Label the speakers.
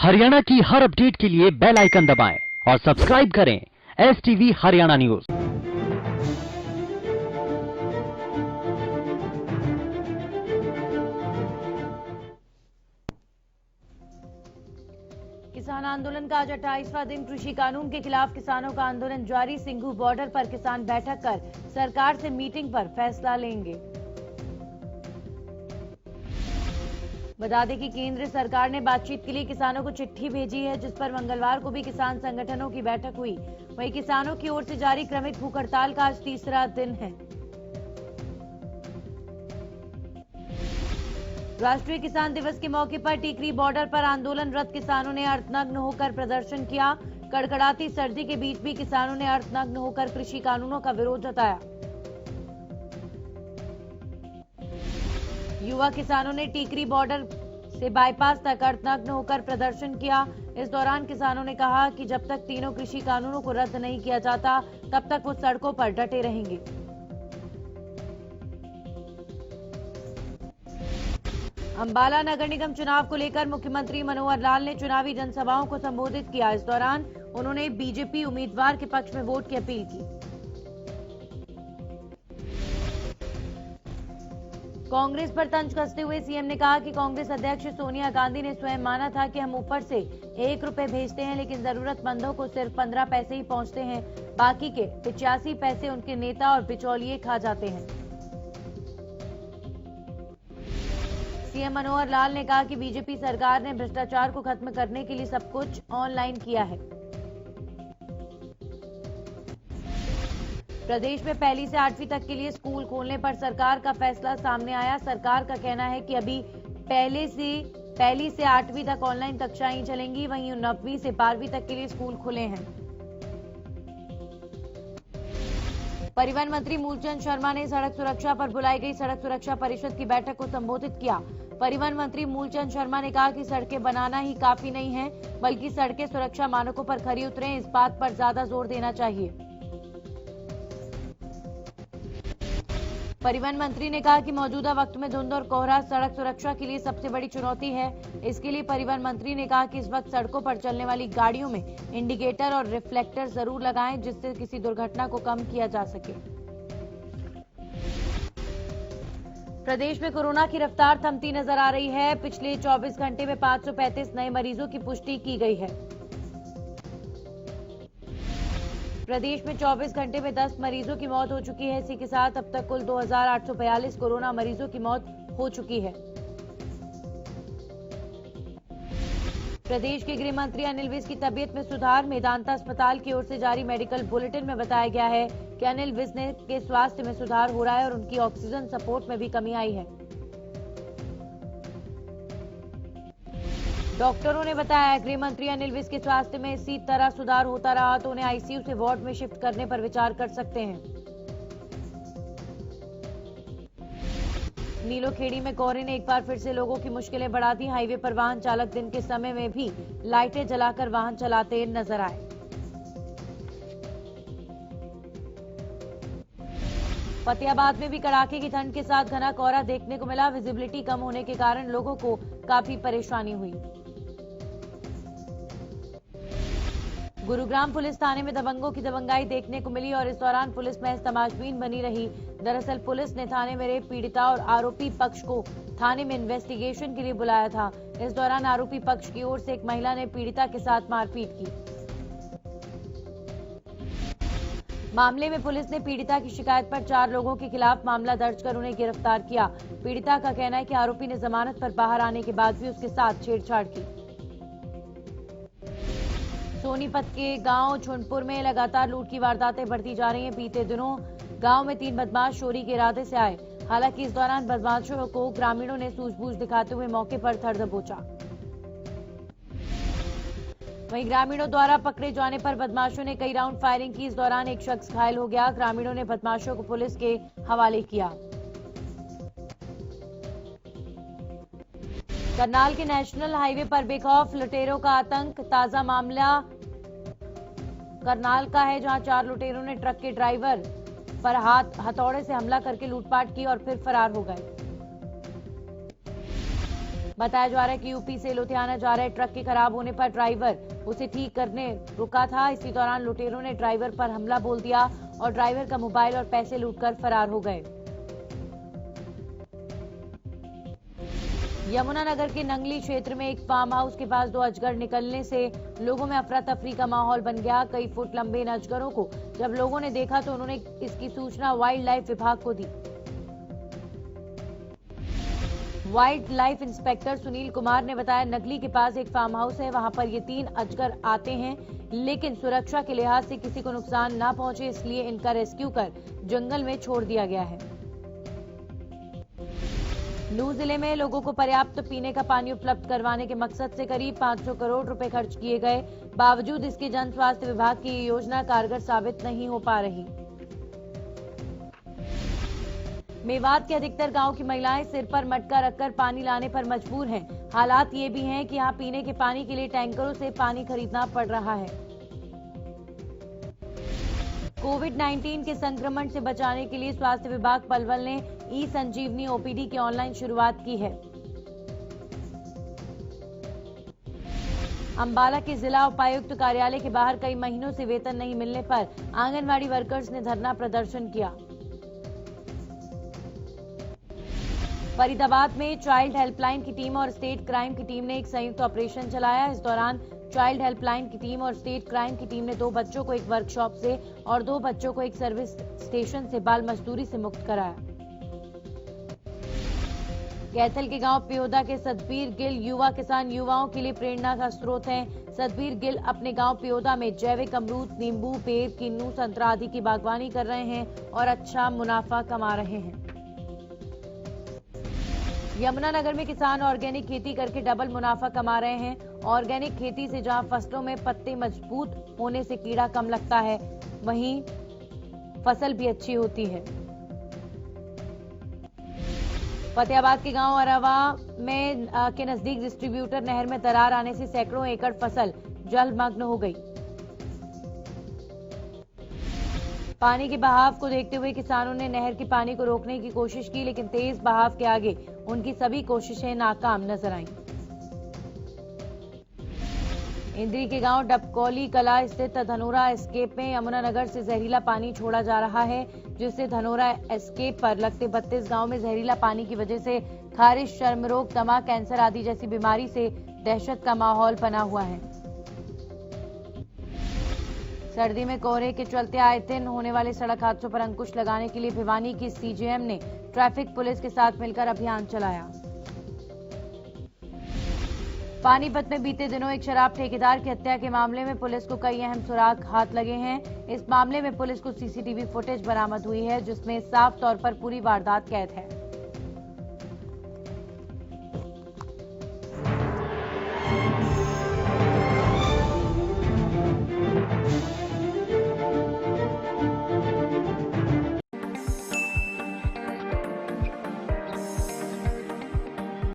Speaker 1: हरियाणा की हर अपडेट के लिए बेल आइकन दबाएं और सब्सक्राइब करें STV हरियाणा न्यूज।
Speaker 2: किसान आंदोलन का आज 28वां दिन। कृषि कानून के खिलाफ किसानों का आंदोलन जारी। सिंघू बॉर्डर पर किसान बैठक कर सरकार से मीटिंग पर फैसला लेंगे। बता दें कि केंद्र सरकार ने बातचीत के लिए किसानों को चिट्ठी भेजी है, जिस पर मंगलवार को भी किसान संगठनों की बैठक हुई। वहीं किसानों की ओर से जारी क्रमिक भूख हड़ताल का आज तीसरा दिन है। राष्ट्रीय किसान दिवस के मौके पर टीकरी बॉर्डर पर आंदोलनरत किसानों ने अर्धनग्न होकर प्रदर्शन किया। कड़कड़ाती सर्दी के बीच भी किसानों ने अर्धनग्न होकर कृषि कानूनों का विरोध जताया। युवा किसानों ने टीकरी बॉर्डर से बाईपास तक अर्धनग्न होकर प्रदर्शन किया। इस दौरान किसानों ने कहा कि जब तक तीनों कृषि कानूनों को रद्द नहीं किया जाता, तब तक वो सड़कों पर डटे रहेंगे। अंबाला नगर निगम चुनाव को लेकर मुख्यमंत्री मनोहर लाल ने चुनावी जनसभाओं को संबोधित किया। इस दौरान उन्होंने बीजेपी उम्मीदवार के पक्ष में वोट की अपील की। कांग्रेस पर तंज कसते हुए सीएम ने कहा कि कांग्रेस अध्यक्ष सोनिया गांधी ने स्वयं माना था कि हम ऊपर से 1 रुपए भेजते हैं, लेकिन जरूरतमंदों को सिर्फ 15 पैसे ही पहुंचते हैं। बाकी के 85 पैसे उनके नेता और बिचौलिए खा जाते हैं। सीएम मनोहर लाल ने कहा कि बीजेपी सरकार ने भ्रष्टाचार को खत्म करने के लिए सब कुछ ऑनलाइन किया है। प्रदेश में 1 से 8वीं तक के लिए स्कूल खोलने पर सरकार का फैसला सामने आया। सरकार का कहना है कि अभी 1 से 8वीं तक ऑनलाइन कक्षाएं चलेंगी, वहीं 9वीं से 12वीं तक के लिए स्कूल खुले हैं। परिवहन मंत्री मूलचंद शर्मा ने सड़क सुरक्षा पर बुलाई गई सड़क सुरक्षा परिषद की बैठक को संबोधित किया। परिवहन मंत्री मूलचंद शर्मा ने कहा कि सड़कें बनाना ही काफी नहीं है, बल्कि सड़कें सुरक्षा मानकों पर खरी उतरें, इस बात पर ज्यादा जोर देना चाहिए। परिवहन मंत्री ने कहा कि मौजूदा वक्त में धुंध और कोहरा सड़क सुरक्षा के लिए सबसे बड़ी चुनौती है। इसके लिए परिवहन मंत्री ने कहा कि इस वक्त सड़कों पर चलने वाली गाड़ियों में इंडिकेटर और रिफ्लेक्टर जरूर लगाएं, जिससे किसी दुर्घटना को कम किया जा सके। प्रदेश में कोरोना की रफ्तार थमती नजर आ रही है। पिछले 24 घंटे में 535 नए मरीजों की पुष्टि की गई है। प्रदेश में 24 घंटे में 10 मरीजों की मौत हो चुकी है। इसी के साथ अब तक कुल 2842 कोरोना मरीजों की मौत हो चुकी है। प्रदेश के गृह मंत्री अनिल विज की तबीयत में सुधार। मेदांता अस्पताल की ओर से जारी मेडिकल बुलेटिन में बताया गया है कि अनिल विज के स्वास्थ्य में सुधार हो रहा है और उनकी ऑक्सीजन सपोर्ट में भी कमी आई है। डॉक्टरों ने बताया गृह मंत्री अनिल विज के स्वास्थ्य में इसी तरह सुधार होता रहा तो उन्हें आईसीयू से वार्ड में शिफ्ट करने पर विचार कर सकते हैं। नीलोखेड़ी में कोहरे ने एक बार फिर से लोगों की मुश्किलें बढ़ा दी। हाईवे पर वाहन चालक दिन के समय में भी लाइटें जलाकर वाहन चलाते नजर आए। फतेहाबाद में भी कड़ाके की ठंड के साथ घना कोहरा देखने को मिला। विजिबिलिटी कम होने के कारण लोगों को काफी परेशानी हुई। गुरुग्राम पुलिस थाने में दबंगों की दबंगाई देखने को मिली और इस दौरान पुलिस महज तमाशबीन बनी रही। दरअसल पुलिस ने थाने में रेप पीड़िता और आरोपी पक्ष को थाने में इन्वेस्टिगेशन के लिए बुलाया था। इस दौरान आरोपी पक्ष की ओर से एक महिला ने पीड़िता के साथ मारपीट की। मामले में पुलिस ने पीड़िता की शिकायत पर 4 लोगों के खिलाफ मामला दर्ज कर उन्हें गिरफ्तार किया। पीड़िता का कहना है कि आरोपी ने जमानत पर बाहर आने के बाद भी उसके साथ छेड़छाड़ की। सोनीपत के गांव झुंडपुर में लगातार लूट की वारदातें बढ़ती जा रही हैं। बीते दिनों गांव में 3 बदमाश चोरी के इरादे से आए। हालांकि इस दौरान बदमाशों को ग्रामीणों ने सूझबूझ दिखाते हुए मौके पर धर दबोचा। वहीं ग्रामीणों द्वारा पकड़े जाने पर बदमाशों ने कई राउंड फायरिंग की। इस दौरान एक शख्स घायल हो गया। ग्रामीणों ने बदमाशों को पुलिस के हवाले किया। करनाल के नेशनल हाईवे पर बेखौफ लुटेरों का आतंक। ताजा मामला करनाल का है, जहां 4 लुटेरों ने ट्रक के ड्राइवर पर हथौड़े से हमला करके लूटपाट की और फिर फरार हो गए। बताया जा रहा है कि यूपी से लुधियाना जा रहे ट्रक के खराब होने पर ड्राइवर उसे ठीक करने रुका था। इसी दौरान लुटेरों ने ड्राइवर पर हमला बोल दिया और ड्राइवर का मोबाइल और पैसे लूटकर फरार हो गए। यमुनानगर के नंगली क्षेत्र में एक फार्म हाउस के पास 2 अजगर निकलने से लोगों में अफरा तफरी का माहौल बन गया। कई फुट लंबे इन अजगरों को जब लोगों ने देखा तो उन्होंने इसकी सूचना वाइल्ड लाइफ विभाग को दी। Wild life inspector Sunil Kumar ने बताया, नगली के पास एक फार्म हाउस है, वहां पर ये 3 अजगर आते हैं, लेकिन सुरक्षा के लिहाज से किसी को नुकसान ना पहुंचे इसलिए इनका रेस्क्यू कर जंगल में छोड़ दिया गया है। नूह जिले में लोगों को पर्याप्त पीने का पानी उपलब्ध करवाने के मकसद से करीब 500 करोड़ रुपए खर्च किए गए। बावजूद इसके जन स्वास्थ्य विभाग की ये योजना कारगर साबित नहीं हो पा रही। मेवात के अधिकतर गांव की महिलाएं सिर पर मटका रखकर पानी लाने पर मजबूर हैं। हालात ये भी हैं कि यहां पीने के पानी के लिए टैंकरों से पानी खरीदना पड़ रहा है। कोविड-19 के संक्रमण से बचाने के लिए स्वास्थ्य विभाग पलवल ने ई संजीवनी ओपीडी की ऑनलाइन शुरुआत की है। अंबाला के जिला उपायुक्त कार्यालय के बाहर कई महीनों से वेतन नहीं मिलने पर आंगनवाड़ी वर्कर्स ने धरना प्रदर्शन किया। फरीदाबाद में चाइल्ड हेल्पलाइन की टीम और स्टेट क्राइम की टीम ने एक संयुक्त ऑपरेशन चलाया। इस दौरान चाइल्ड हेल्पलाइन की टीम और स्टेट क्राइम की टीम ने 2 बच्चों को एक वर्कशॉप से और 2 बच्चों को एक सर्विस स्टेशन से बाल मजदूरी से मुक्त कराया। कैथल के गांव पियोदा के सतबीर गिल युवा किसान युवाओं के लिए प्रेरणा का स्रोत हैं। सतबीर गिल अपने गांव पियोदा में जैविक अमरूद, नींबू, पेड़, किन्नू, संतरा आदि की बागवानी कर रहे हैं और अच्छा मुनाफा कमा रहे हैं। यमुनानगर में किसान ऑर्गेनिक खेती करके डबल मुनाफा कमा रहे हैं। ऑर्गेनिक खेती से जहां फसलों में पत्ते मजबूत होने से कीड़ा कम लगता है, वहीं फसल भी अच्छी होती है। फतेहाबाद के गांव अरवा में के नजदीक डिस्ट्रीब्यूटर नहर में दरार आने से सैकड़ों एकड़ फसल जलमग्न हो गई। पानी के बहाव को देखते हुए किसानों ने नहर के पानी को रोकने की कोशिश की, लेकिन तेज बहाव के आगे उनकी सभी कोशिशें नाकाम नजर आईं। इंद्री के गांव डबकौली कला स्थित धनोरा एस्केप में यमुनानगर से जहरीला पानी छोड़ा जा रहा है, जिससे धनोरा एस्केप पर लगते 32 गांव में जहरीला पानी की वजह से खारिश, चर्म रोग, दमा, कैंसर आदि जैसी बीमारी से दहशत का माहौल बना हुआ है। सर्दी में कोहरे के चलते आए दिन होने वाले सड़क हादसों पर अंकुश लगाने के लिए भिवानी की सीजेएम ने ट्रैफिक पुलिस के साथ मिलकर अभियान चलाया। पानीपत में बीते दिनों एक शराब ठेकेदार की हत्या के मामले में पुलिस को कई अहम सुराग हाथ लगे हैं। इस मामले में पुलिस को सीसीटीवी फुटेज बरामद हुई है, जिसमें साफ तौर पर पूरी वारदात कैद है।